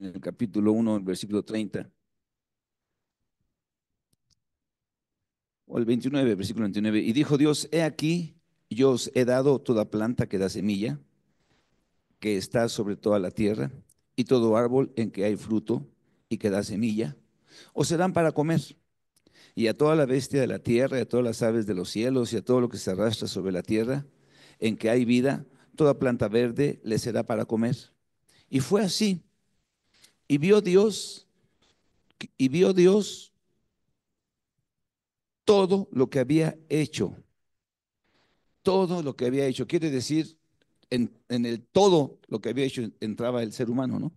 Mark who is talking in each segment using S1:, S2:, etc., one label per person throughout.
S1: en el capítulo 1, el versículo 30, o el 29, versículo 29. Y dijo Dios: he aquí, yo os he dado toda planta que da semilla, que está sobre toda la tierra, y todo árbol en que hay fruto y que da semilla, os serán para comer. Y a toda la bestia de la tierra, y a todas las aves de los cielos, y a todo lo que se arrastra sobre la tierra, en que hay vida, toda planta verde le será para comer. Y fue así. Y vio Dios, y vio Dios todo lo que había hecho, todo lo que había hecho. Quiere decir, en el todo lo que había hecho entraba el ser humano, ¿no?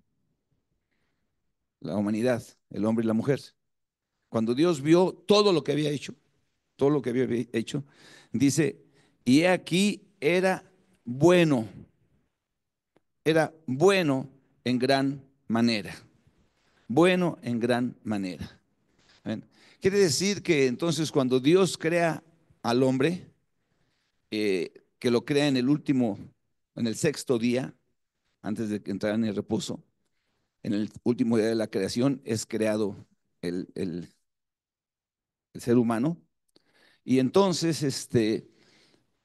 S1: La humanidad, el hombre y la mujer. Cuando Dios vio todo lo que había hecho, todo lo que había hecho, dice, y he aquí era bueno en gran manera, bueno en gran manera. ¿Ven? Quiere decir que entonces cuando Dios crea al hombre, que lo crea en el último, en el sexto día, antes de que entrara en el reposo, en el último día de la creación es creado el ser humano. Y entonces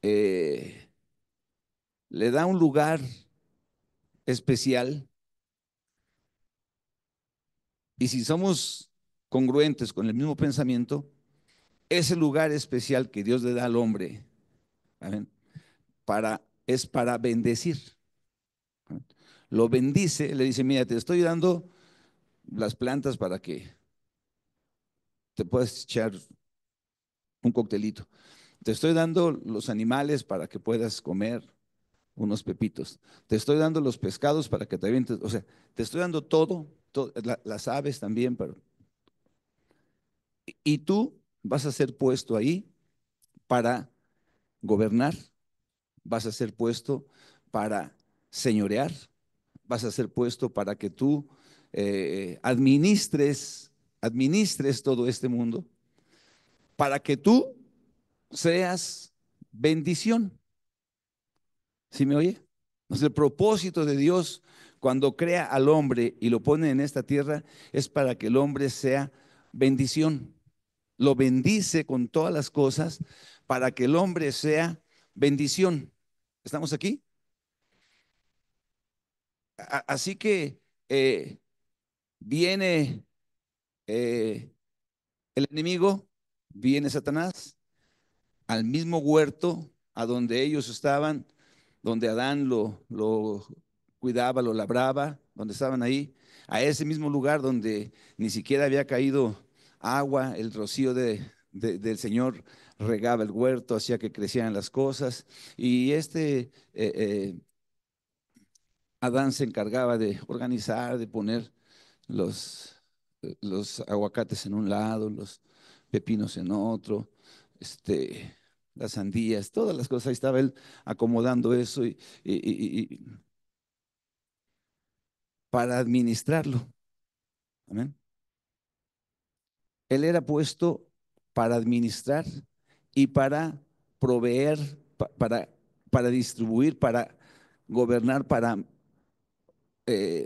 S1: eh, le da un lugar especial. Y si somos congruentes con el mismo pensamiento, ese lugar especial que Dios le da al hombre, ¿saben? Es para bendecir. ¿Saben? Lo bendice, le dice: mira, te estoy dando las plantas para que te puedas echar un coctelito. Te estoy dando los animales para que puedas comer unos pepitos. Te estoy dando los pescados para que te avientes. O sea, te estoy dando todo, las aves también. Y tú vas a ser puesto ahí para gobernar, vas a ser puesto para señorear, vas a ser puesto para que tú administres todo este mundo, para que tú seas bendición. ¿Sí me oye? Entonces, el propósito de Dios cuando crea al hombre y lo pone en esta tierra es para que el hombre sea bendición. Lo bendice con todas las cosas para que el hombre sea bendición. ¿Estamos aquí? Así que viene eh, el enemigo, viene Satanás al mismo huerto a donde ellos estaban, donde Adán lo cuidaba, lo labraba, donde estaban ahí, a ese mismo lugar donde ni siquiera había caído agua, el rocío del Señor regaba el huerto, hacía que crecieran las cosas. Y Adán se encargaba de organizar, de poner los, los aguacates en un lado, los pepinos en otro, este, las sandías, todas las cosas. Ahí estaba él acomodando eso y para administrarlo. Amén. Él era puesto para administrar y para proveer, para distribuir, para gobernar, para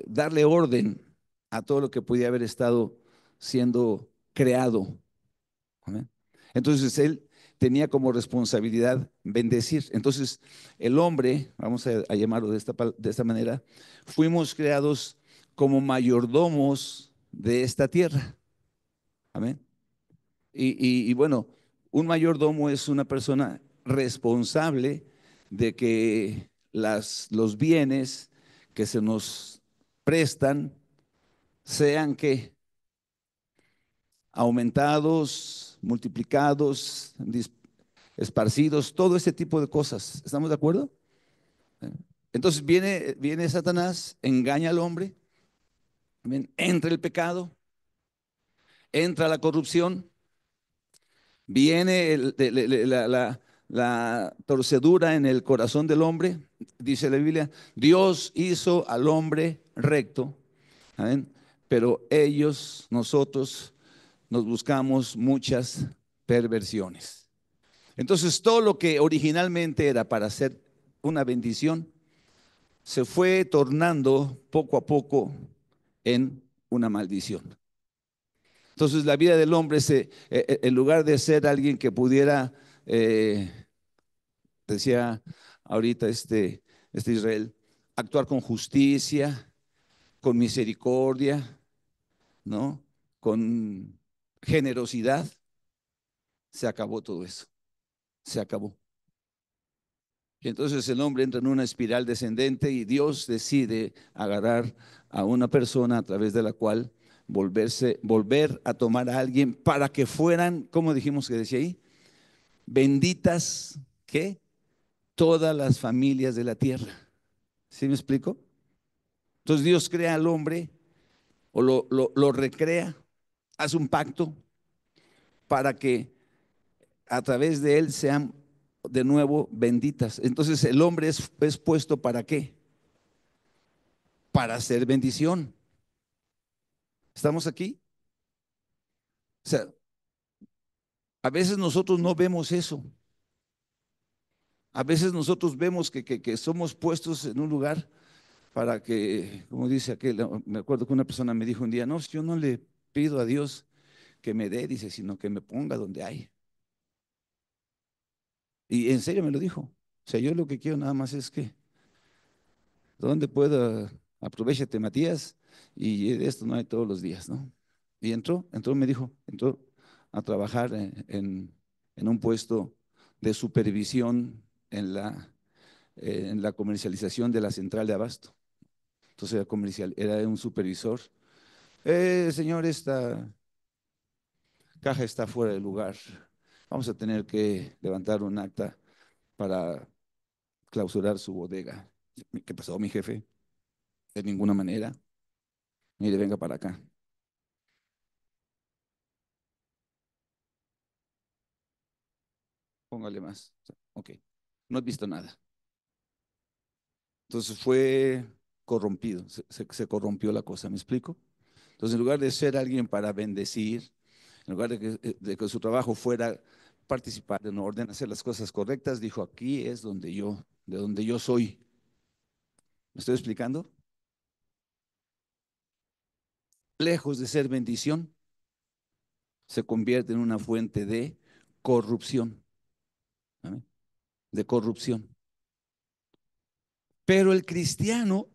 S1: darle orden a todo lo que podía haber estado siendo creado. Amén. Entonces él tenía como responsabilidad bendecir. Entonces el hombre, vamos a llamarlo de esta manera, fuimos creados como mayordomos de esta tierra. Amén. Y bueno, un mayordomo es una persona responsable de que los bienes que se nos prestan sean que aumentados, multiplicados, esparcidos, todo ese tipo de cosas. ¿Estamos de acuerdo? Entonces viene Satanás, engaña al hombre, entra el pecado, entra la corrupción, viene la torcedura en el corazón del hombre. Dice la Biblia: Dios hizo al hombre recto, ¿amén? Pero nosotros, nos buscamos muchas perversiones. Entonces, todo lo que originalmente era para ser una bendición se fue tornando poco a poco en una maldición. Entonces la vida del hombre, en lugar de ser alguien que pudiera, decía ahorita este Israel, actuar con justicia, con misericordia, ¿no? Con generosidad, se acabó todo eso, se acabó. Y entonces el hombre entra en una espiral descendente y Dios decide agarrar a una persona a través de la cual volver a tomar a alguien para que fueran, ¿cómo dijimos que decía ahí? Benditas, ¿qué? Todas las familias de la tierra. ¿Sí me explico? Entonces Dios crea al hombre o lo recrea, hace un pacto para que a través de él sean de nuevo benditas. Entonces el hombre es puesto para qué? Para hacer bendición. ¿Estamos aquí? O sea, a veces nosotros no vemos eso. A veces nosotros vemos que somos puestos en un lugar para que, como dice aquel, me acuerdo que una persona me dijo un día, no, yo no le pido a Dios que me dé, dice, sino que me ponga donde hay. Y en serio me lo dijo. O sea, yo lo que quiero nada más es que, donde pueda, aprovechate, Matías, y de esto no hay todos los días, ¿no? Y me dijo, entró a trabajar en un puesto de supervisión en la comercialización de la central de abasto. Entonces era un supervisor. Señor, esta caja está fuera de lugar. Vamos a tener que levantar un acta para clausurar su bodega. ¿Qué pasó, mi jefe? De ninguna manera. Mire, venga para acá. Póngale más. Ok. No has visto nada. Entonces fue corrompido. Se corrompió la cosa. ¿Me explico? Entonces, en lugar de ser alguien para bendecir, en lugar de que su trabajo fuera participar en orden, hacer las cosas correctas, dijo, aquí es de donde yo soy. ¿Me estoy explicando? Lejos de ser bendición, se convierte en una fuente de corrupción. ¿Amén? De corrupción. Pero el cristiano,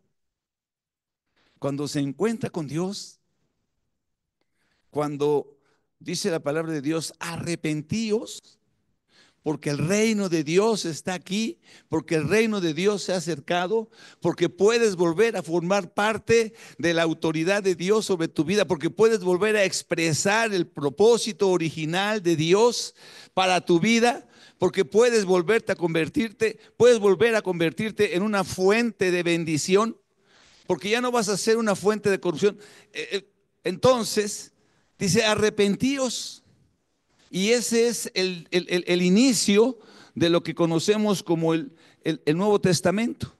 S1: cuando se encuentra con Dios, cuando dice la palabra de Dios, arrepentíos, porque el reino de Dios está aquí, porque el reino de Dios se ha acercado, porque puedes volver a formar parte de la autoridad de Dios sobre tu vida, porque puedes volver a expresar el propósito original de Dios para tu vida, porque puedes volver a convertirte en una fuente de bendición, porque ya no vas a ser una fuente de corrupción. Entonces, dice, arrepentíos. Y ese es el inicio de lo que conocemos como el Nuevo Testamento.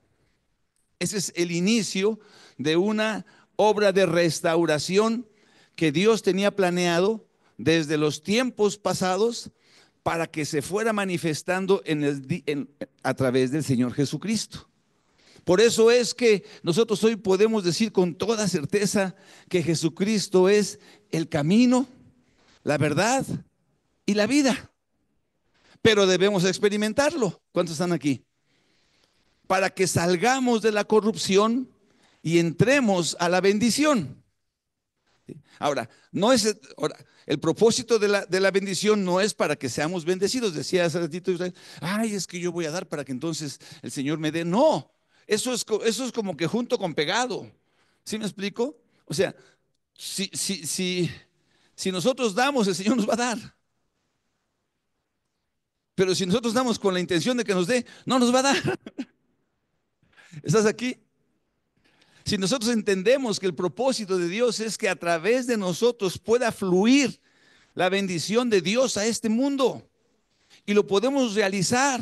S1: Ese es el inicio de una obra de restauración que Dios tenía planeado desde los tiempos pasados para que se fuera manifestando a través del Señor Jesucristo. Por eso es que nosotros hoy podemos decir con toda certeza que Jesucristo es el camino, la verdad y la vida. Pero debemos experimentarlo. ¿Cuántos están aquí? Para que salgamos de la corrupción y entremos a la bendición. Ahora, no es, ahora, el propósito de la bendición no es para que seamos bendecidos. Decía hace ratito Israel, ay, es que yo voy a dar para que entonces el Señor me dé. No, eso es como que junto con pegado. ¿Sí me explico? O sea, si nosotros damos, el Señor nos va a dar. Pero si nosotros damos con la intención de que nos dé, no nos va a dar. ¿Estás aquí? Si nosotros entendemos que el propósito de Dios es que a través de nosotros pueda fluir la bendición de Dios a este mundo y lo podemos realizar.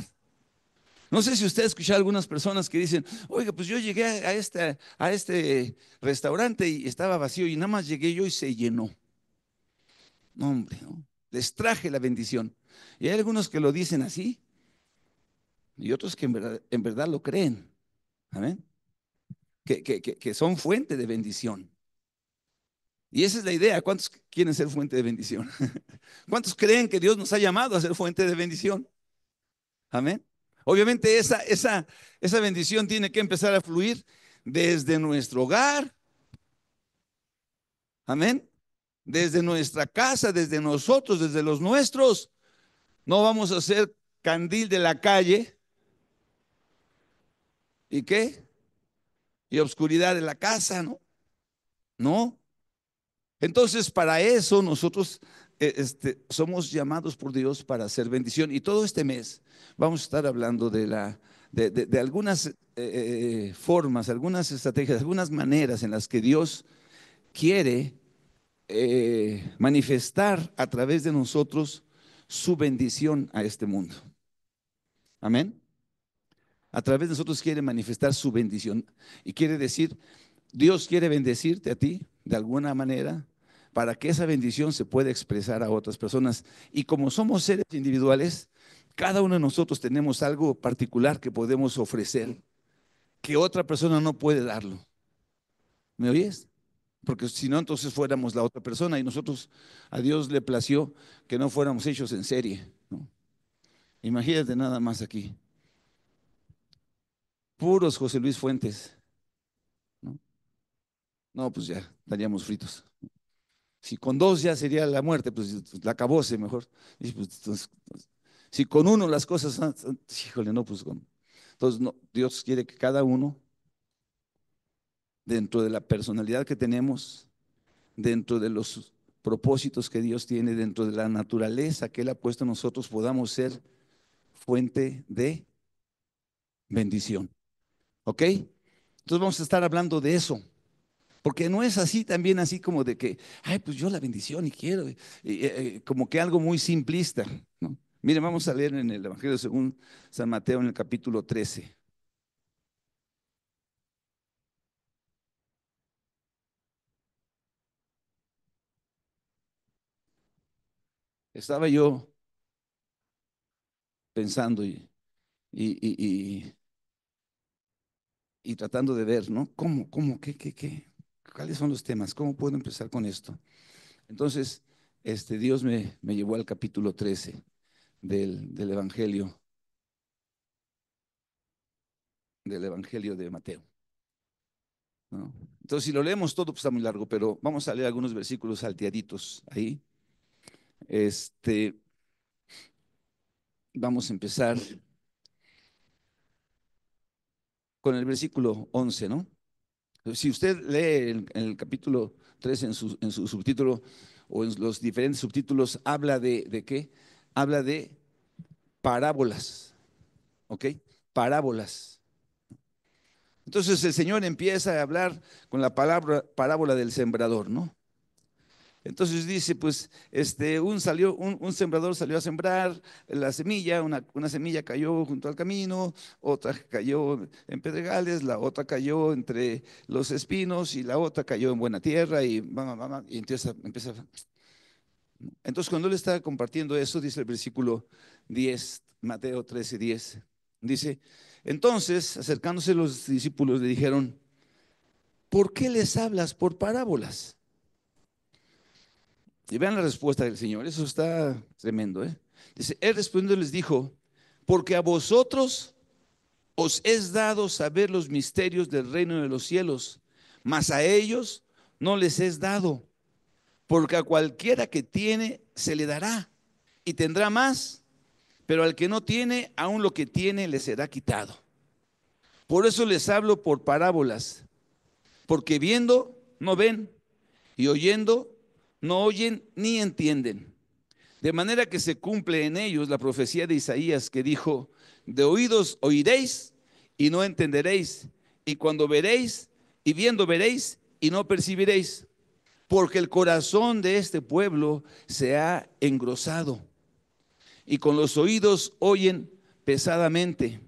S1: No sé si usted ha escuchado a algunas personas que dicen, oiga, pues yo llegué a este restaurante y estaba vacío y nada más llegué yo y se llenó. No, hombre, ¿no? Les traje la bendición. Y hay algunos que lo dicen así y otros que en verdad lo creen. Amén. Que son fuente de bendición. Y esa es la idea. ¿Cuántos quieren ser fuente de bendición? ¿Cuántos creen que Dios nos ha llamado a ser fuente de bendición? Amén. Obviamente esa bendición tiene que empezar a fluir desde nuestro hogar. Amén. Desde nuestra casa, desde nosotros, desde los nuestros. No vamos a ser candil de la calle. ¿Y qué? Y obscuridad de la casa, ¿no? No. Entonces, para eso nosotros somos llamados por Dios para hacer bendición. Y todo este mes vamos a estar hablando de algunas formas, algunas estrategias, algunas maneras en las que Dios quiere manifestar a través de nosotros su bendición a este mundo. Amén. A través de nosotros quiere manifestar su bendición. Y quiere decir, Dios quiere bendecirte a ti de alguna manera para que esa bendición se pueda expresar a otras personas. Y como somos seres individuales, cada uno de nosotros tenemos algo particular que podemos ofrecer, que otra persona no puede darlo. ¿Me oyes? Porque si no, entonces fuéramos la otra persona y nosotros a Dios le plació que no fuéramos hechos en serie, ¿no? Imagínate nada más aquí, puros José Luis Fuentes, ¿no? No, pues ya estaríamos fritos. Si con dos ya sería la muerte, pues la acabóse mejor. Y pues, entonces, si con uno las cosas, híjole, no, pues entonces no, Dios quiere que cada uno, dentro de la personalidad que tenemos, dentro de los propósitos que Dios tiene, dentro de la naturaleza que Él ha puesto en nosotros, podamos ser fuente de bendición. ¿Ok? Entonces vamos a estar hablando de eso. Porque no es así también así como de que, ay, pues yo la bendición y quiero, como que algo muy simplista, ¿no? Miren, vamos a leer en el Evangelio según San Mateo en el capítulo 13. Estaba yo pensando y, y, y- y tratando de ver, ¿no? ¿Cómo, qué? ¿Cuáles son los temas? ¿Cómo puedo empezar con esto? Entonces, Dios me llevó al capítulo 13 del Evangelio de Mateo, ¿no? Entonces, si lo leemos todo, pues está muy largo, pero vamos a leer algunos versículos salteaditos ahí. Este, Vamos a empezar con el versículo 11, ¿no? Si usted lee el capítulo 3 en su subtítulo o en los diferentes subtítulos, habla ¿de qué? Habla de parábolas, ¿ok? Parábolas. Entonces el Señor empieza a hablar con la palabra parábola del sembrador, ¿no? Entonces dice, pues, un sembrador salió a sembrar la semilla, una semilla cayó junto al camino, otra cayó en pedregales, la otra cayó entre los espinos y la otra cayó en buena tierra y empieza. Entonces cuando él está compartiendo eso, dice el versículo 10, Mateo 13:10, dice, entonces acercándose los discípulos le dijeron, ¿por qué les hablas por parábolas? Y vean la respuesta del Señor, eso está tremendo, ¿eh? Dice, Él respondiendo les dijo, porque a vosotros os es dado saber los misterios del reino de los cielos, mas a ellos no les es dado, porque a cualquiera que tiene se le dará y tendrá más, pero al que no tiene, aún lo que tiene le será quitado. Por eso les hablo por parábolas, porque viendo no ven y oyendo no oyen ni entienden. De manera que se cumple en ellos la profecía de Isaías que dijo, de oídos oiréis y no entenderéis, y cuando veréis y viendo veréis y no percibiréis, porque el corazón de este pueblo se ha engrosado y con los oídos oyen pesadamente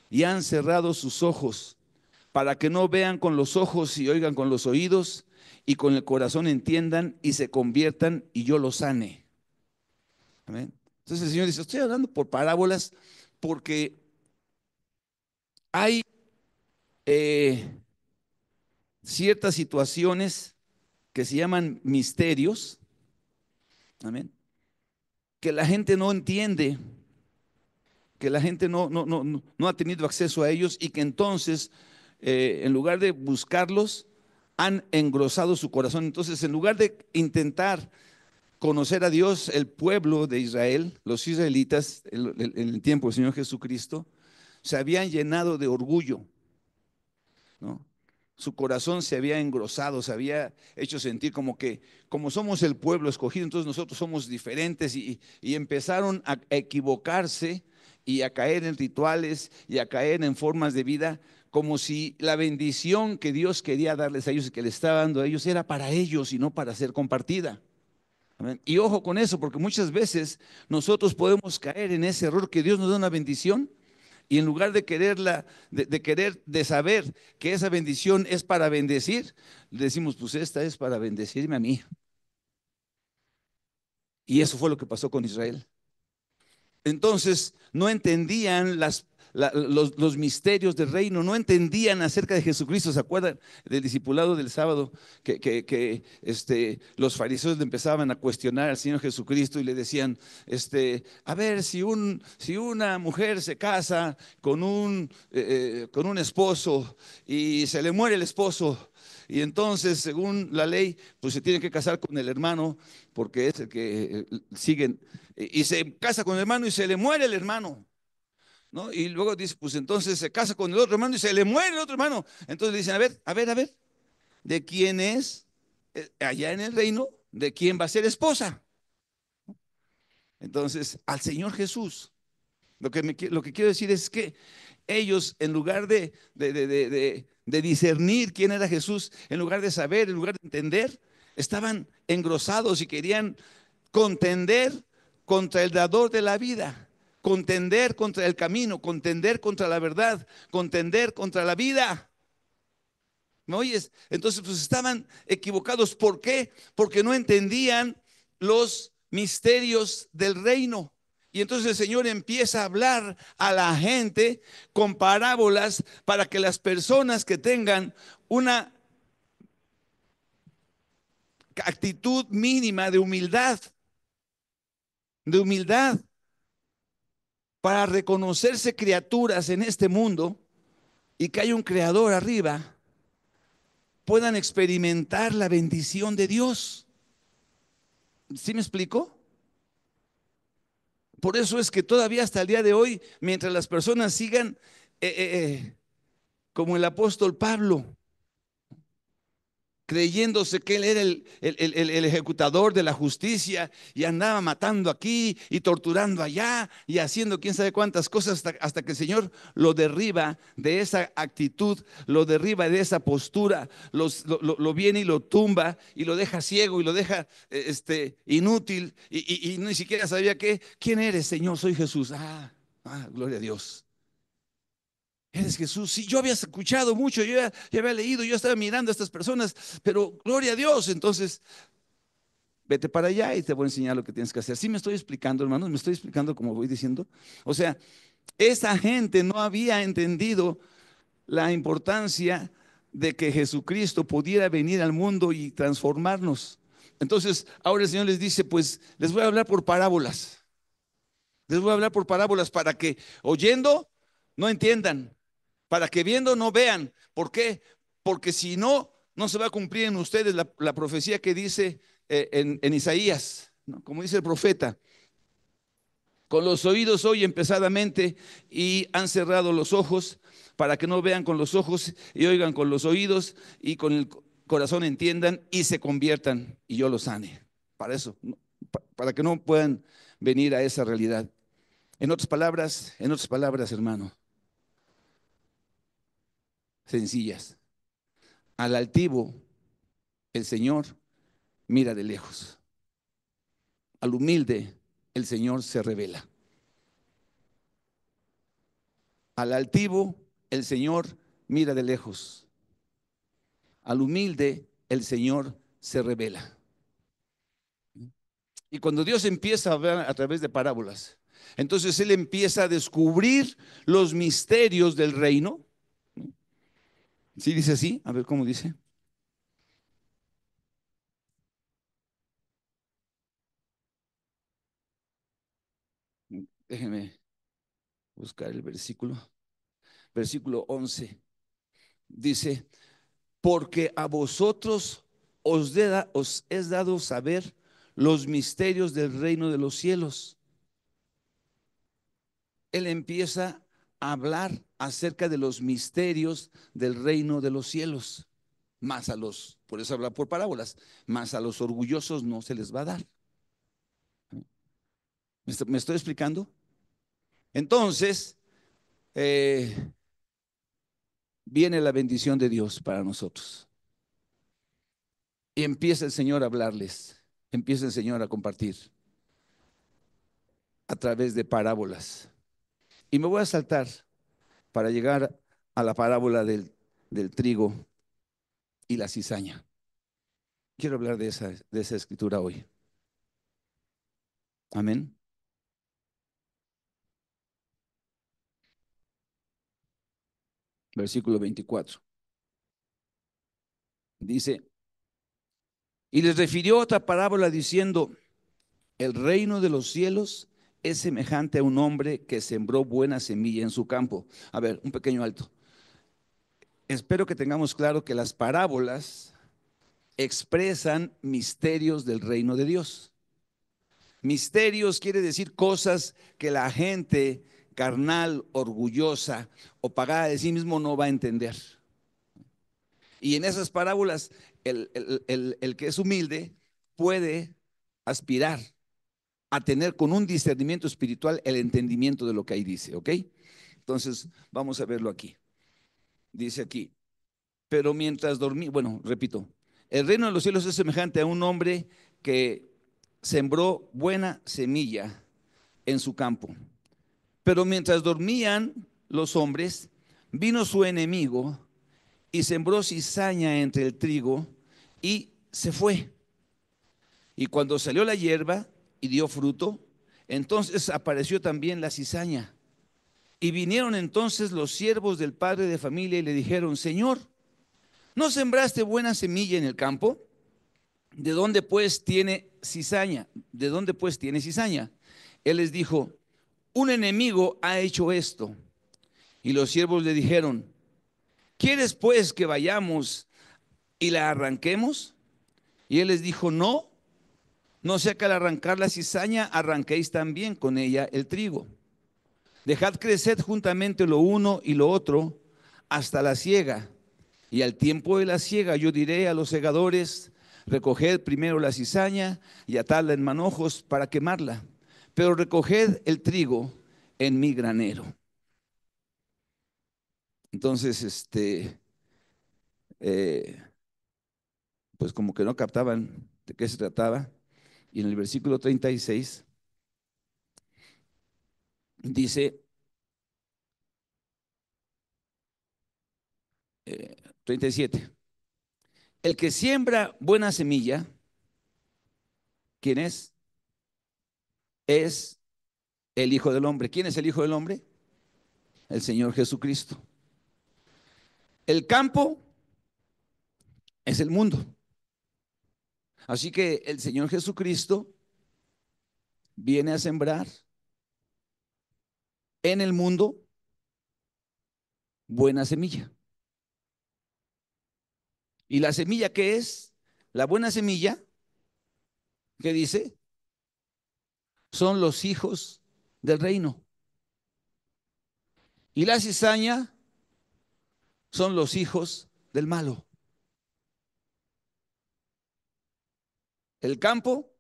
S1: y han cerrado sus ojos para que no vean con los ojos y oigan con los oídos y con el corazón entiendan y se conviertan y yo los sane. Amén. Entonces el Señor dice, estoy hablando por parábolas porque hay ciertas situaciones que se llaman misterios, amén, que la gente no entiende, que la gente no ha tenido acceso a ellos y que entonces, en lugar de buscarlos, han engrosado su corazón. Entonces, en lugar de intentar conocer a Dios, el pueblo de Israel, los israelitas, en el tiempo del Señor Jesucristo, se habían llenado de orgullo, ¿no? Su corazón se había engrosado, se había hecho sentir como que, como somos el pueblo escogido, entonces nosotros somos diferentes y empezaron a equivocarse y a caer en rituales y a caer en formas de vida, como si la bendición que Dios quería darles a ellos y que le estaba dando a ellos era para ellos y no para ser compartida. Amén. Y ojo con eso, porque muchas veces nosotros podemos caer en ese error que Dios nos da una bendición y en lugar de quererla, de saber que esa bendición es para bendecir, le decimos, pues esta es para bendecirme a mí. Y eso fue lo que pasó con Israel. Entonces no entendían los misterios del reino, no entendían acerca de Jesucristo. ¿Se acuerdan del discipulado del sábado los fariseos le empezaban a cuestionar al Señor Jesucristo y le decían, a ver, si una mujer se casa con un esposo y se le muere el esposo, y entonces, según la ley, pues se tiene que casar con el hermano, porque es el que siguen, y se casa con el hermano y se le muere el hermano, ¿no? Y luego dice, pues entonces se casa con el otro hermano y se le muere el otro hermano. Entonces le dicen, a ver, ¿de quién es allá en el reino? ¿De quién va a ser esposa? Entonces, al Señor Jesús. Lo que quiero decir es que ellos, en lugar de discernir quién era Jesús, en lugar de saber, en lugar de entender, estaban engrosados y querían contender contra el dador de la vida, contender contra el camino, contender contra la verdad, contender contra la vida. ¿Me oyes? Entonces, pues estaban equivocados. ¿Por qué? Porque no entendían los misterios del reino. Y entonces el Señor empieza a hablar a la gente con parábolas para que las personas que tengan una actitud mínima de humildad, para reconocerse criaturas en este mundo y que hay un creador arriba, puedan experimentar la bendición de Dios. ¿Sí me explico? Por eso es que todavía hasta el día de hoy, mientras las personas sigan como el apóstol Pablo, creyéndose que él era el ejecutador de la justicia y andaba matando aquí y torturando allá y haciendo quién sabe cuántas cosas hasta que el Señor lo derriba de esa actitud, lo derriba de esa postura, lo viene y lo tumba y lo deja ciego y lo deja inútil y ni siquiera sabía quién eres, Señor. Soy Jesús. Gloria a Dios. Eres Jesús. Sí, yo había escuchado mucho, yo había leído, yo estaba mirando a estas personas, pero gloria a Dios. Entonces, vete para allá y te voy a enseñar lo que tienes que hacer. Sí me estoy explicando, hermanos, me estoy explicando como voy diciendo. O sea, esa gente no había entendido la importancia de que Jesucristo pudiera venir al mundo y transformarnos. Entonces, ahora el Señor les dice, pues les voy a hablar por parábolas. Les voy a hablar por parábolas para que oyendo no entiendan, para que viendo no vean. ¿Por qué? Porque si no, no se va a cumplir en ustedes la profecía que dice en Isaías, ¿no? Como dice el profeta, con los oídos oyen pesadamente y han cerrado los ojos para que no vean con los ojos y oigan con los oídos y con el corazón entiendan y se conviertan y yo los sane. Para eso, ¿no? Para que no puedan venir a esa realidad. En otras palabras, hermano, sencillas. Al altivo, el Señor mira de lejos. Al humilde, el Señor se revela. Al altivo, el Señor mira de lejos. Al humilde, el Señor se revela. Y cuando Dios empieza a hablar a través de parábolas, entonces Él empieza a descubrir los misterios del reino. ¿Sí dice así? A ver cómo dice. Déjenme buscar el versículo. Versículo 11. Dice, porque a vosotros os es dado saber los misterios del reino de los cielos. Él empieza a hablar acerca de los misterios del reino de los cielos, más a los, por eso habla por parábolas, más a los orgullosos no se les va a dar. ¿Me estoy explicando? Entonces, eh, viene la bendición de Dios para nosotros. Y empieza el Señor a hablarles, empieza el Señor a compartir a través de parábolas. Y me voy a saltar para llegar a la parábola del trigo y la cizaña. Quiero hablar de esa escritura hoy. Amén. Versículo 24. Dice, y les refirió otra parábola diciendo, el reino de los cielos es semejante a un hombre que sembró buena semilla en su campo. A ver, un pequeño alto. Espero que tengamos claro que las parábolas expresan misterios del reino de Dios. Misterios quiere decir cosas que la gente carnal, orgullosa o pagada de sí mismo no va a entender. Y en esas parábolas, el que es humilde puede aspirar a tener con un discernimiento espiritual el entendimiento de lo que ahí dice, ¿ok? Entonces, vamos a verlo aquí. Dice aquí, pero mientras dormía, bueno, repito, el reino de los cielos es semejante a un hombre que sembró buena semilla en su campo. Pero mientras dormían los hombres, vino su enemigo y sembró cizaña entre el trigo y se fue. Y cuando salió la hierba y dio fruto, entonces apareció también la cizaña. Y vinieron entonces los siervos del padre de familia y le dijeron, Señor, ¿no sembraste buena semilla en el campo? ¿De dónde pues tiene cizaña? ¿De dónde pues tiene cizaña? Él les dijo, un enemigo ha hecho esto. Y los siervos le dijeron, ¿quieres pues que vayamos y la arranquemos? Y él les dijo, no, no sea que al arrancar la cizaña arranquéis también con ella el trigo. Dejad crecer juntamente lo uno y lo otro hasta la siega. Y al tiempo de la siega yo diré a los segadores, recoged primero la cizaña y atadla en manojos para quemarla, pero recoged el trigo en mi granero. Entonces, eh, pues como que no captaban de qué se trataba. Y en el versículo 36 dice, 37, el que siembra buena semilla, ¿quién es? Es el Hijo del Hombre. ¿Quién es el Hijo del Hombre? El Señor Jesucristo. El campo es el mundo. Así que el Señor Jesucristo viene a sembrar en el mundo buena semilla. ¿Y la semilla qué es? La buena semilla, ¿qué dice? Son los hijos del reino. Y la cizaña son los hijos del malo. El campo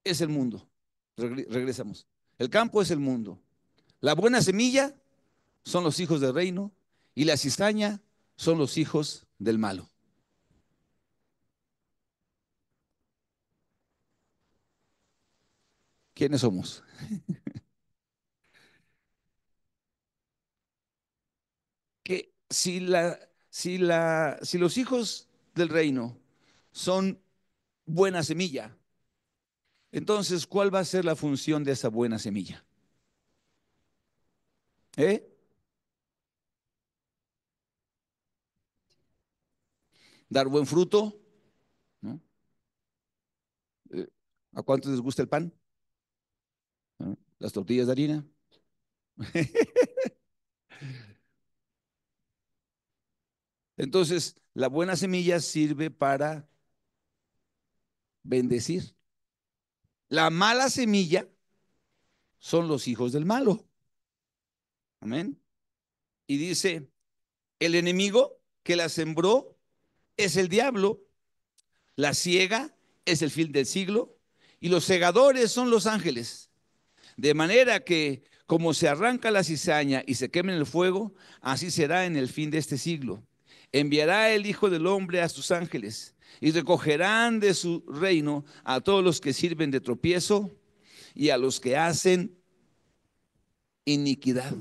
S1: es el mundo. Regresamos. El campo es el mundo. La buena semilla son los hijos del reino y la cizaña son los hijos del malo. ¿Quiénes somos? Que si los hijos del reino son buena semilla, entonces, ¿cuál va a ser la función de esa buena semilla? ¿Eh? Dar buen fruto, ¿no? Eh, ¿A cuántos les gusta el pan? ¿No? Las tortillas de harina. Entonces, la buena semilla sirve para bendecir. La mala semilla son los hijos del malo. Amén. Y dice, el enemigo que la sembró es el diablo, la ciega es el fin del siglo y los segadores son los ángeles. De manera que como se arranca la cizaña y se quema en el fuego, así será en el fin de este siglo. Enviará el Hijo del Hombre a sus ángeles y recogerán de su reino a todos los que sirven de tropiezo y a los que hacen iniquidad.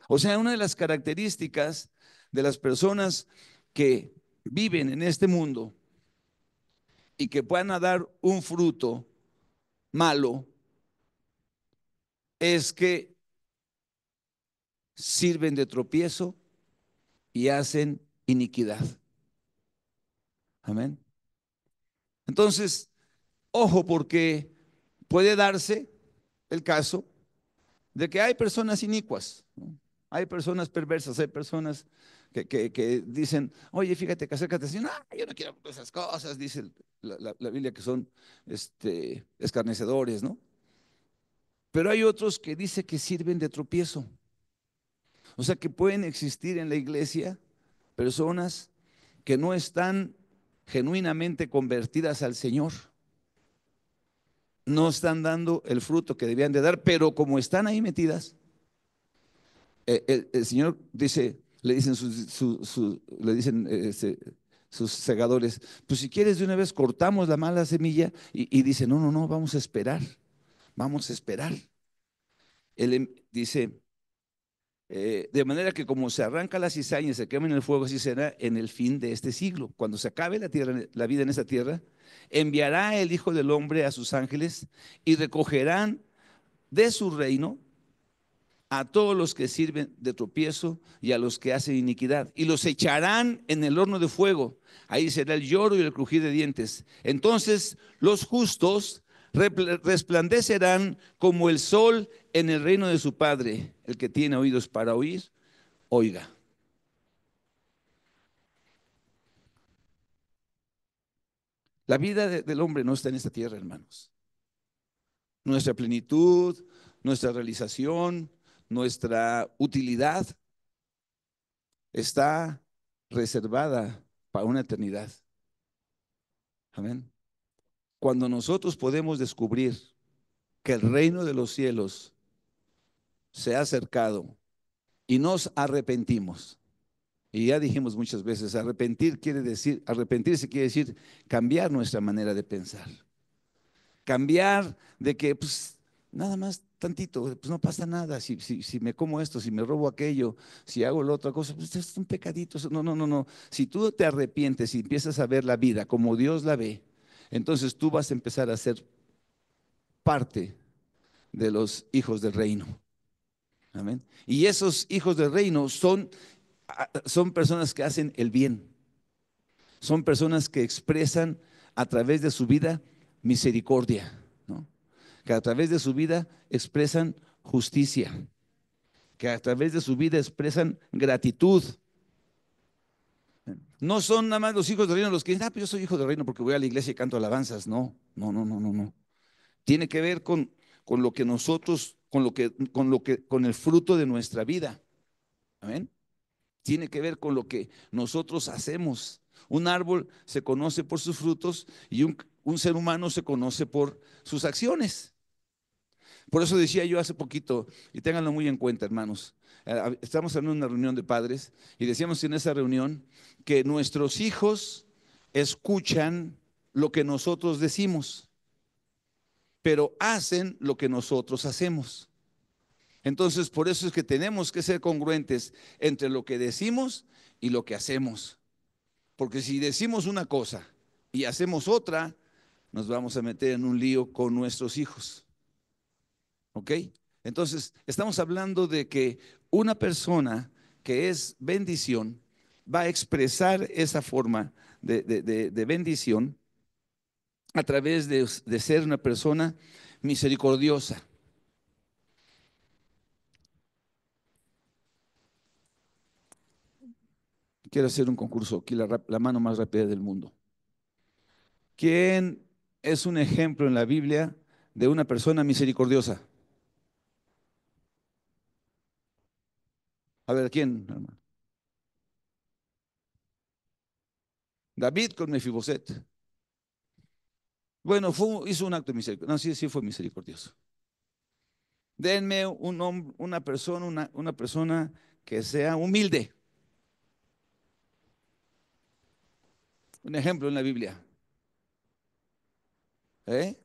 S1: O sea, una de las características de las personas que viven en este mundo y que puedan dar un fruto malo es que sirven de tropiezo y hacen iniquidad. Amén. Entonces, ojo, porque puede darse el caso de que hay personas inicuas, ¿no? Hay personas perversas, hay personas que dicen, oye, fíjate que acércate así, no, yo no quiero esas cosas, dice la Biblia que son escarnecedores, ¿no? Pero hay otros que dice que sirven de tropiezo. O sea que pueden existir en la iglesia personas que no están genuinamente convertidas al Señor, no están dando el fruto que debían de dar, pero como están ahí metidas, el Señor dice, le dicen le dicen sus segadores, pues si quieres de una vez cortamos la mala semilla y dice, no, no, no, vamos a esperar, vamos a esperar. Él dice, de manera que como se arranca la cizaña y se quema en el fuego, así será en el fin de este siglo. Cuando se acabe la tierra, la vida en esta tierra, enviará el Hijo del Hombre a sus ángeles y recogerán de su reino a todos los que sirven de tropiezo y a los que hacen iniquidad, y los echarán en el horno de fuego. Ahí será el lloro y el crujir de dientes. Entonces los justos resplandecerán como el sol en el reino de su Padre. El que tiene oídos para oír, oiga. La vida del hombre no está en esta tierra, hermanos. Nuestra plenitud, nuestra realización, nuestra utilidad está reservada para una eternidad. Amén. Cuando nosotros podemos descubrir que el reino de los cielos se ha acercado y nos arrepentimos, y ya dijimos muchas veces, arrepentirse quiere decir cambiar nuestra manera de pensar, cambiar de que pues nada más tantito, pues no pasa nada, si me como esto, si me robo aquello, si hago la otra cosa, pues es un pecadito, no, no, no, no. Si tú te arrepientes y empiezas a ver la vida como Dios la ve, entonces tú vas a empezar a ser parte de los hijos del reino. Amén. Y esos hijos del reino son personas que hacen el bien, son personas que expresan a través de su vida misericordia, ¿no? Que a través de su vida expresan justicia, que a través de su vida expresan gratitud. No son nada más los hijos del reino los que dicen, pues yo soy hijo del reino porque voy a la iglesia y canto alabanzas. No, no, no, no, no, no. Tiene que ver con lo que nosotros, con el fruto de nuestra vida. Amén. Tiene que ver con lo que nosotros hacemos. Un árbol se conoce por sus frutos y un ser humano se conoce por sus acciones. Por eso decía yo hace poquito, y ténganlo muy en cuenta, hermanos, estamos en una reunión de padres y decíamos en esa reunión que nuestros hijos escuchan lo que nosotros decimos, pero hacen lo que nosotros hacemos. Entonces, por eso es que tenemos que ser congruentes entre lo que decimos y lo que hacemos. Porque si decimos una cosa y hacemos otra, nos vamos a meter en un lío con nuestros hijos. ¿Ok? Entonces, estamos hablando de que una persona que es bendición va a expresar esa forma de bendición a través de ser una persona misericordiosa. Quiero hacer un concurso aquí, la mano más rápida del mundo. ¿Quién es un ejemplo en la Biblia de una persona misericordiosa? A ver, ¿quién, hermano? David con Mefiboset. Bueno, hizo un acto misericordioso. No, sí, sí fue misericordioso. Denme un hombre, una persona que sea humilde. Un ejemplo en la Biblia. ¿Eh?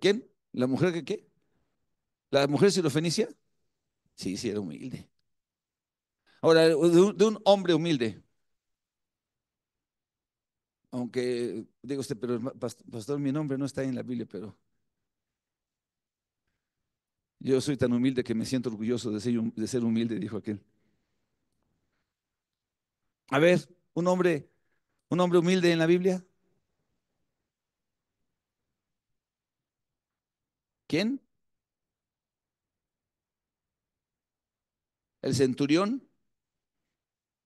S1: ¿Quién? ¿La mujer que qué? ¿La mujer sirofenicia? Sí, sí, era humilde. Ahora, de un hombre humilde, aunque diga usted, pero pastor, mi nombre no está en la Biblia, pero yo soy tan humilde que me siento orgulloso de ser humilde, dijo aquel. A ver, un hombre humilde en la Biblia. ¿Quién? ¿El centurión?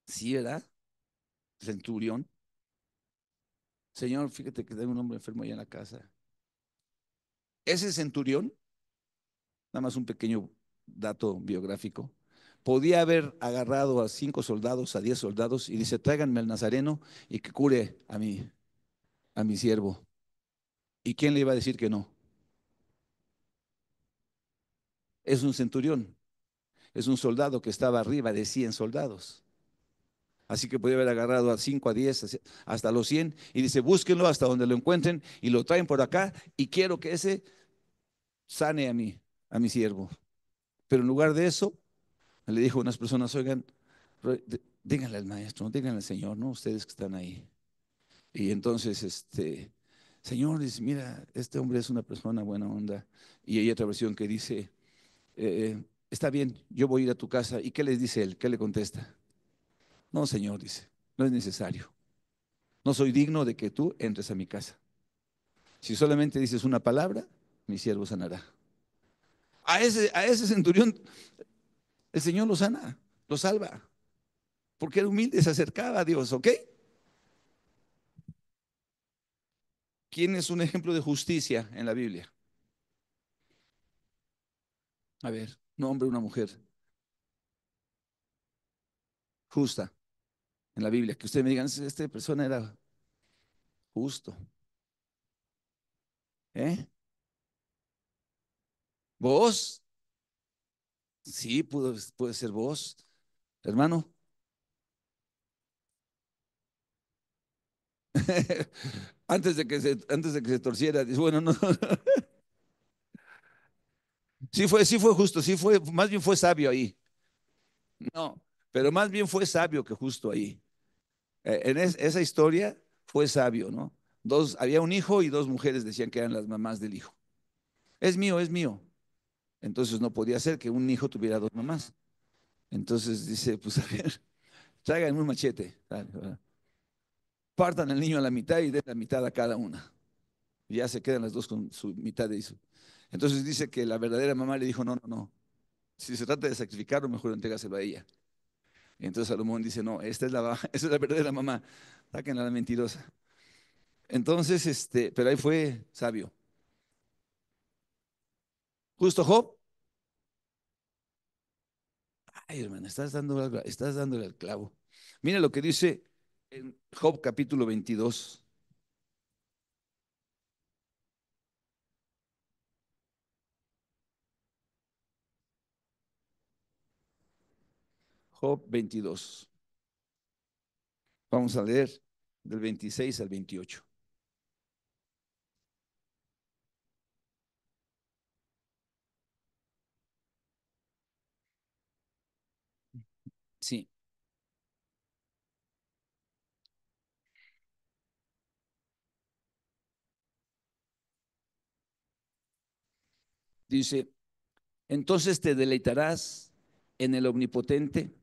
S1: Sí, ¿verdad? Centurión. Señor, fíjate que tengo un hombre enfermo allá en la casa. Ese centurión, nada más un pequeño dato biográfico, podía haber agarrado a 5 soldados, a 10 soldados y dice, tráiganme al nazareno y que cure a mi siervo. ¿Y quién le iba a decir que no? Es un centurión, es un soldado que estaba arriba de 100 soldados. Así que podía haber agarrado a 5, a 10, hasta los 100 y dice, búsquenlo hasta donde lo encuentren y lo traen por acá y quiero que ese sane a mi siervo. Pero en lugar de eso, le dijo a unas personas, oigan, díganle al maestro, díganle al Señor, ¿no? Ustedes que están ahí. Y entonces, Señor, dice, mira, este hombre es una persona buena onda. Y hay otra versión que dice, está bien, yo voy a ir a tu casa. ¿Y qué les dice él? ¿Qué le contesta? No, Señor, dice, no es necesario. No soy digno de que tú entres a mi casa. Si solamente dices una palabra, mi siervo sanará. A ese centurión, el Señor lo sana, lo salva, porque era humilde, se acercaba a Dios, ¿ok? ¿Quién es un ejemplo de justicia en la Biblia? A ver, un hombre, una mujer justa en la Biblia. Que ustedes me digan, esta persona era justo. ¿Eh? ¿Vos? Sí, puede ser vos, hermano. Antes de que se torciera, dice, bueno, no. Sí fue justo, más bien fue sabio ahí. No, pero más bien fue sabio que justo ahí. En esa historia fue sabio, ¿no? Había un hijo y 2 mujeres decían que eran las mamás del hijo. Es mío, es mío. Entonces no podía ser que un hijo tuviera 2 mamás. Entonces dice, pues a ver, tráiganme un machete. Partan al niño a la mitad y den la mitad a cada una. Y ya se quedan las dos con su mitad de eso. Entonces dice que la verdadera mamá le dijo, no, no, no. Si se trata de sacrificarlo, mejor entrégaselo a ella. Y entonces Salomón dice, no, esta es la verdadera mamá. Sáquenla a la mentirosa. Entonces, pero ahí fue sabio. Justo Job. Ay, hermano, estás dándole al clavo. Mira lo que dice en Job capítulo 22. Job 22. Vamos a leer del 26 al 28. Sí, dice, entonces te deleitarás en el Omnipotente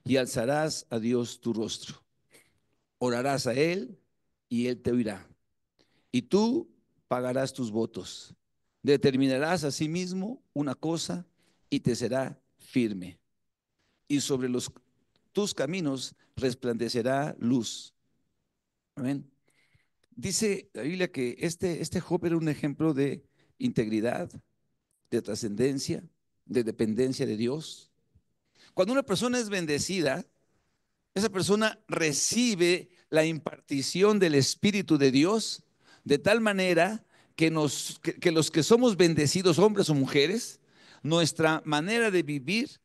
S1: y alzarás a Dios tu rostro. Orarás a Él y Él te oirá. Y tú pagarás tus votos. Determinarás a sí mismo una cosa y te será firme. Y sobre tus caminos resplandecerá luz. Amén. Dice la Biblia que este Job era un ejemplo de integridad, de trascendencia, de dependencia de Dios. Cuando una persona es bendecida, esa persona recibe la impartición del Espíritu de Dios de tal manera que los que somos bendecidos, hombres o mujeres, nuestra manera de vivir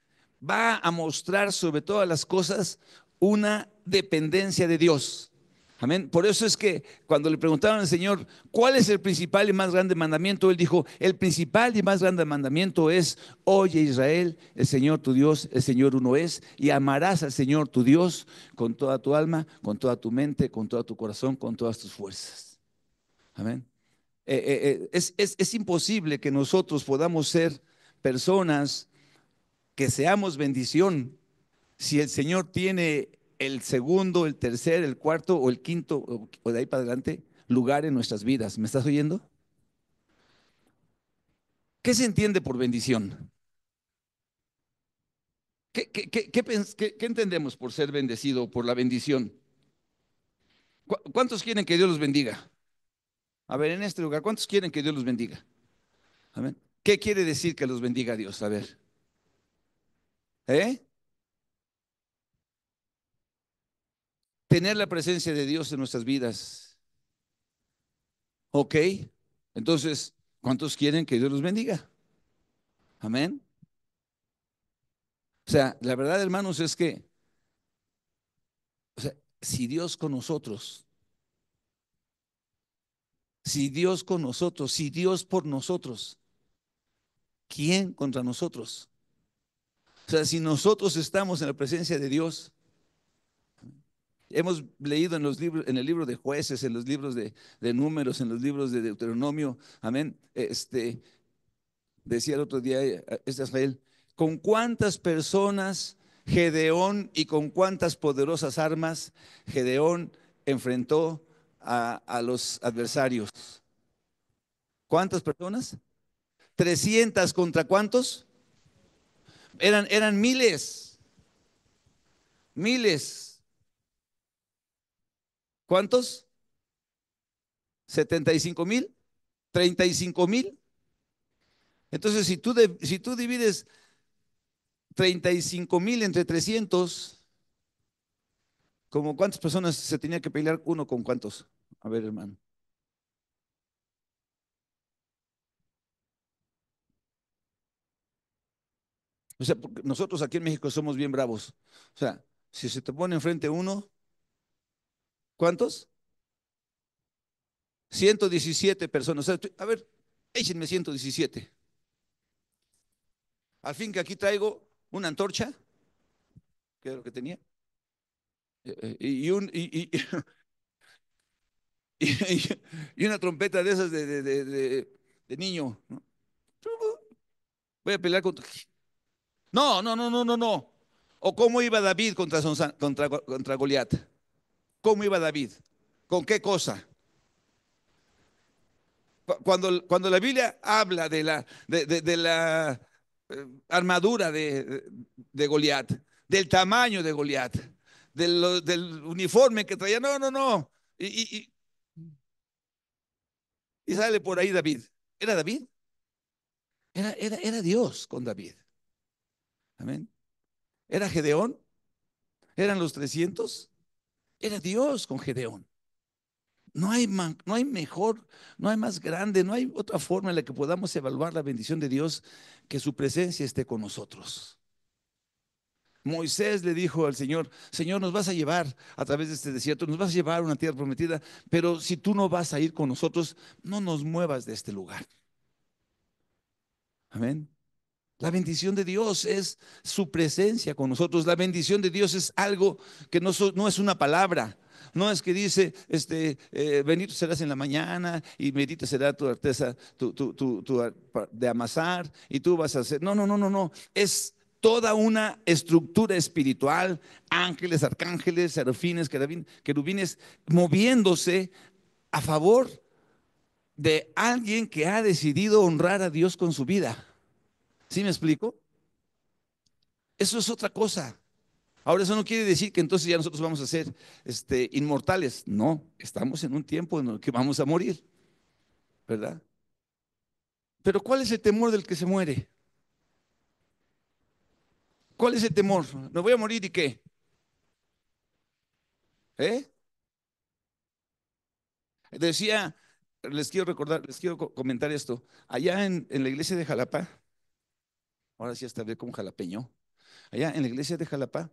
S1: va a mostrar sobre todas las cosas una dependencia de Dios. Amén. Por eso es que cuando le preguntaron al Señor, ¿cuál es el principal y más grande mandamiento? Él dijo, el principal y más grande mandamiento es, oye Israel, el Señor tu Dios, el Señor uno es, y amarás al Señor tu Dios con toda tu alma, con toda tu mente, con todo tu corazón, con todas tus fuerzas. Amén. Es imposible que nosotros podamos ser personas que seamos bendición si el Señor tiene el segundo, el tercer, el cuarto o el quinto, o de ahí para adelante, lugar en nuestras vidas. ¿Me estás oyendo? ¿Qué se entiende por bendición? ¿Qué entendemos por ser bendecido, por la bendición? ¿Cuántos quieren que Dios los bendiga? A ver, en este lugar, ¿cuántos quieren que Dios los bendiga? Amén. ¿Qué quiere decir que los bendiga Dios? A ver, ¿eh? Tener la presencia de Dios en nuestras vidas. Ok, entonces, ¿cuántos quieren que Dios los bendiga? Amén. O sea, la verdad, hermanos, es que, o sea, si Dios con nosotros, si Dios con nosotros, si Dios por nosotros, ¿quién contra nosotros? O sea, si nosotros estamos en la presencia de Dios, hemos leído en los libros, en el libro de Jueces, en los libros de Números, en los libros de Deuteronomio, amén. Decía el otro día Israel, ¿con cuántas personas Gedeón y con cuántas poderosas armas Gedeón enfrentó a los adversarios? ¿Cuántas personas? 300 contra cuántos? Eran miles, miles. ¿Cuántos? 75,000, 35,000. Entonces, si tú divides 35,000 entre 300, ¿como cuántas personas se tenía que pelear uno con cuántos? A ver, hermano. O sea, porque nosotros aquí en México somos bien bravos. O sea, si se te pone enfrente uno, ¿cuántos? 117 personas. O sea, a ver, échenme 117. Al fin que aquí traigo una antorcha, que es lo que tenía, y, y una trompeta de esas de niño, ¿no? Voy a pelear contra. No, no, no, no, no, no. ¿O cómo iba David contra Goliat? ¿Cómo iba David? ¿Con qué cosa? Cuando la Biblia habla de la armadura de Goliat, del tamaño de Goliat, del uniforme que traía, no, no, no. Y sale por ahí David. ¿Era David? Era Dios con David. Amén. ¿Era Gedeón? ¿Eran los 300? Era Dios con Gedeón. No hay mejor, no hay más grande, no hay otra forma en la que podamos evaluar la bendición de Dios que su presencia esté con nosotros. Moisés le dijo al Señor, Señor, nos vas a llevar a través de este desierto, nos vas a llevar a una tierra prometida, pero si tú no vas a ir con nosotros, no nos muevas de este lugar. Amén. La bendición de Dios es su presencia con nosotros. La bendición de Dios es algo que no es una palabra. No es que dice, bendito serás en la mañana y bendita será tu arteza de amasar y tú vas a hacer. No, no, no, no, no. Es toda una estructura espiritual, ángeles, arcángeles, serafines, querubines moviéndose a favor de alguien que ha decidido honrar a Dios con su vida. ¿Sí me explico? Eso es otra cosa. Ahora, eso no quiere decir que entonces ya nosotros vamos a ser inmortales. No, estamos en un tiempo en el que vamos a morir, ¿verdad? Pero ¿cuál es el temor del que se muere? ¿Cuál es el temor? Me voy a morir y qué? ¿Eh? Decía, les quiero recordar, les quiero comentar esto. Allá en la iglesia de Jalapa, ahora sí hasta ver como jalapeño. Allá en la iglesia de Jalapa,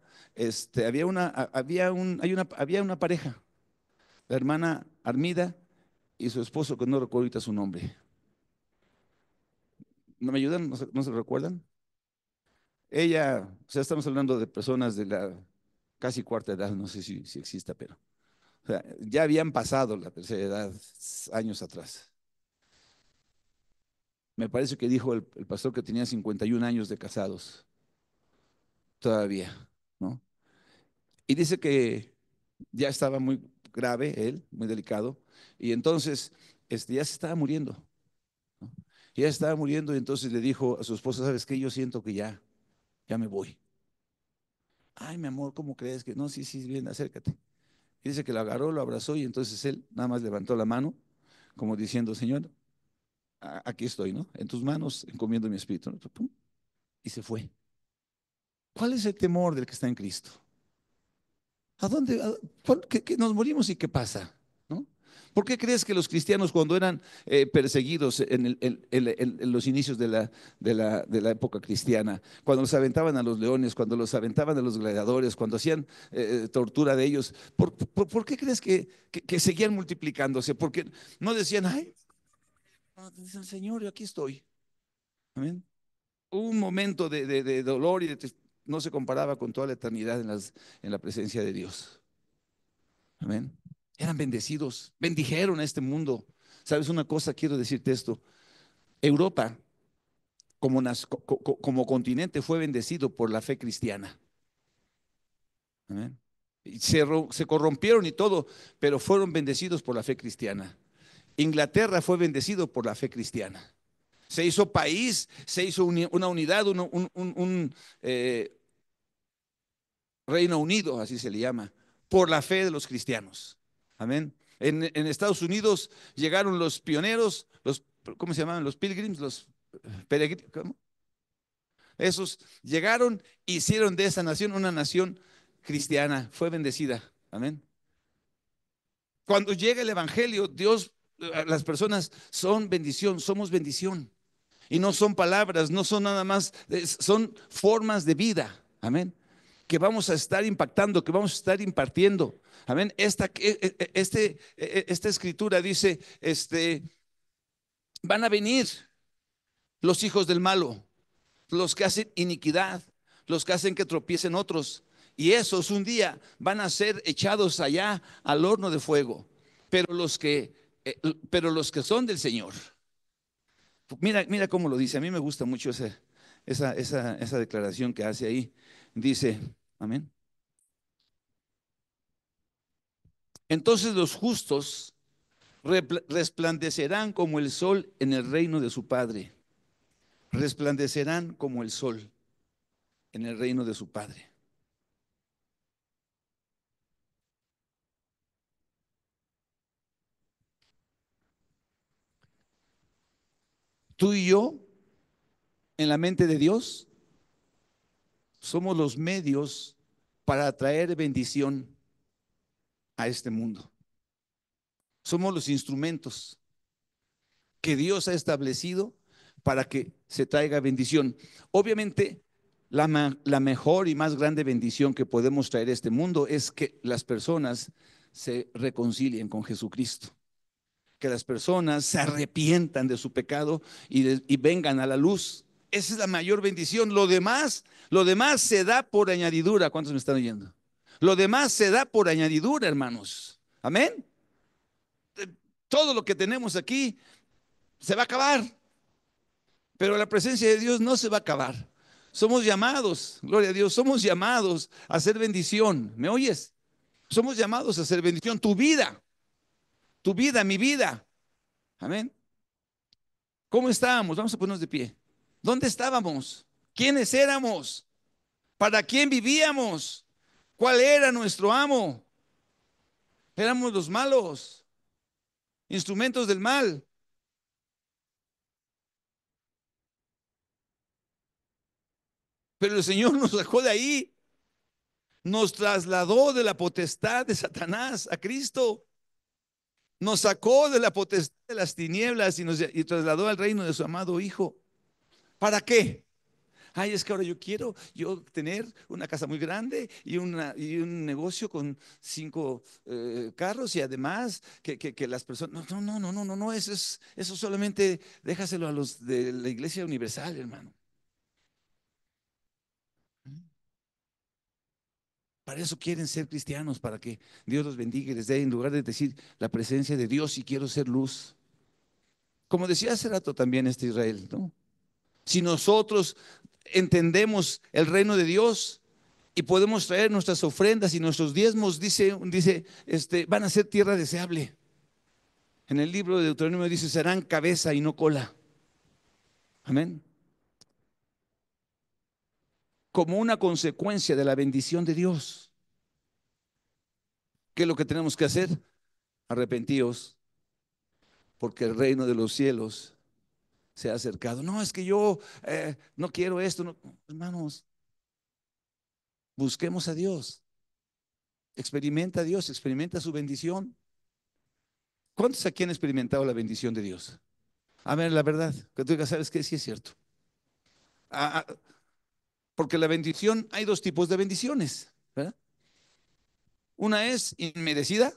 S1: había había una pareja, la hermana Armida y su esposo, que no recuerdo ahorita su nombre. ¿No me ayudan? ¿No se recuerdan? Ella, o sea, estamos hablando de personas de la casi cuarta edad, no sé si exista, pero o sea, ya habían pasado la tercera edad años atrás. Me parece que dijo el pastor que tenía 51 años de casados todavía, ¿no? Y dice que ya estaba muy grave él, muy delicado, y entonces ya se estaba muriendo, ¿no? Ya estaba muriendo y entonces le dijo a su esposa, ¿sabes qué? Yo siento que ya me voy. Ay, mi amor, ¿cómo crees que? No, sí, sí, bien, acércate. Y dice que lo agarró, lo abrazó y entonces él nada más levantó la mano, como diciendo, Señor, aquí estoy, ¿no? En tus manos encomiendo mi espíritu, ¿no? Pum, y se fue. ¿Cuál es el temor del que está en Cristo? ¿A dónde? ¿Qué nos morimos y qué pasa? ¿No? ¿Por qué crees que los cristianos cuando eran perseguidos en los inicios de la época cristiana, cuando los aventaban a los leones, cuando los aventaban a los gladiadores, cuando hacían tortura de ellos, ¿por qué crees que seguían multiplicándose? Porque no decían, ay, no, dicen, Señor, yo aquí estoy. Amén. Un momento de dolor no se comparaba con toda la eternidad en la presencia de Dios. Amén. Eran bendecidos, bendijeron a este mundo. ¿Sabes una cosa? Quiero decirte esto. Europa, como continente, fue bendecido por la fe cristiana. Amén. Y se corrompieron y todo, pero fueron bendecidos por la fe cristiana. Inglaterra fue bendecido por la fe cristiana. Se hizo país, se hizo una unidad, un Reino Unido, así se le llama, por la fe de los cristianos. Amén. En Estados Unidos llegaron los pioneros, ¿cómo se llamaban? Los pilgrims, los peregrinos, ¿cómo? Esos llegaron, hicieron de esa nación una nación cristiana, fue bendecida. Amén. Cuando llega el Evangelio, Dios, las personas son bendición, somos bendición. Y no son palabras, no son nada más, son formas de vida. Amén. Que vamos a estar impactando, que vamos a estar impartiendo. Amén. Esta escritura dice, van a venir los hijos del malo, los que hacen iniquidad, los que hacen que tropiecen otros. Y esos un día van a ser echados allá al horno de fuego. Pero eh, pero los que son del Señor. Mira, mira cómo lo dice. A mí me gusta mucho esa declaración que hace ahí. Dice, amén. Entonces los justos resplandecerán como el sol en el reino de su Padre. Resplandecerán como el sol en el reino de su Padre. Tú y yo, en la mente de Dios, somos los medios para traer bendición a este mundo. Somos los instrumentos que Dios ha establecido para que se traiga bendición. Obviamente, la mejor y más grande bendición que podemos traer a este mundo es que las personas se reconcilien con Jesucristo, que las personas se arrepientan de su pecado y vengan a la luz. Esa es la mayor bendición. Lo demás se da por añadidura. ¿Cuántos me están oyendo? Lo demás se da por añadidura, hermanos. Amén. Todo lo que tenemos aquí se va a acabar. Pero la presencia de Dios no se va a acabar. Somos llamados, gloria a Dios, somos llamados a hacer bendición. ¿Me oyes? Somos llamados a hacer bendición. Tu vida, mi vida. Amén. ¿Cómo estábamos? Vamos a ponernos de pie. ¿Dónde estábamos? ¿Quiénes éramos? ¿Para quién vivíamos? ¿Cuál era nuestro amo? Éramos los malos, instrumentos del mal. Pero el Señor nos sacó de ahí, nos trasladó de la potestad de Satanás a Cristo, nos sacó de la potestad de las tinieblas y trasladó al reino de su amado Hijo. ¿Para qué? Ay, es que ahora yo quiero yo tener una casa muy grande y un negocio con 5 carros y además que las personas. No, no, no, no, no, no, eso solamente déjaselo a los de la Iglesia Universal, hermano. Para eso quieren ser cristianos, para que Dios los bendiga y les dé, en lugar de decir la presencia de Dios y quiero ser luz. Como decía hace rato también este Israel, ¿no? Si nosotros entendemos el reino de Dios y podemos traer nuestras ofrendas y nuestros diezmos, van a ser tierra deseable. En el libro de Deuteronomio dice, serán cabeza y no cola. Amén. Como una consecuencia de la bendición de Dios. ¿Qué es lo que tenemos que hacer? Arrepentíos, porque el reino de los cielos se ha acercado. No, es que yo no quiero esto. No. Hermanos, busquemos a Dios. Experimenta a Dios, experimenta su bendición. ¿Cuántos aquí han experimentado la bendición de Dios? A ver, la verdad, que tú digas, ¿sabes qué? Sí es cierto. Ah, ah, porque la bendición, hay dos tipos de bendiciones, ¿verdad? Una es inmerecida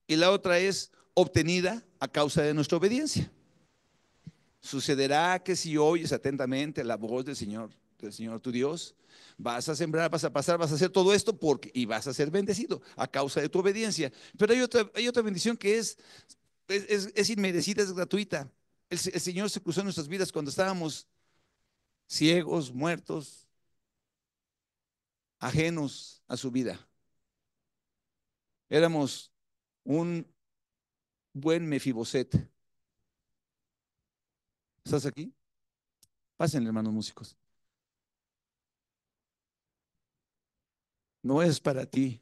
S1: y la otra es obtenida a causa de nuestra obediencia. Sucederá que si oyes atentamente la voz del Señor tu Dios, vas a sembrar, vas a pasar, vas a hacer todo esto y vas a ser bendecido a causa de tu obediencia. Pero hay otra bendición que es inmerecida, es gratuita. El Señor se cruzó en nuestras vidas cuando estábamos ciegos, muertos, ajenos a su vida. Éramos un buen Mefiboset. ¿Estás aquí? Pasen, hermanos músicos. No es para ti.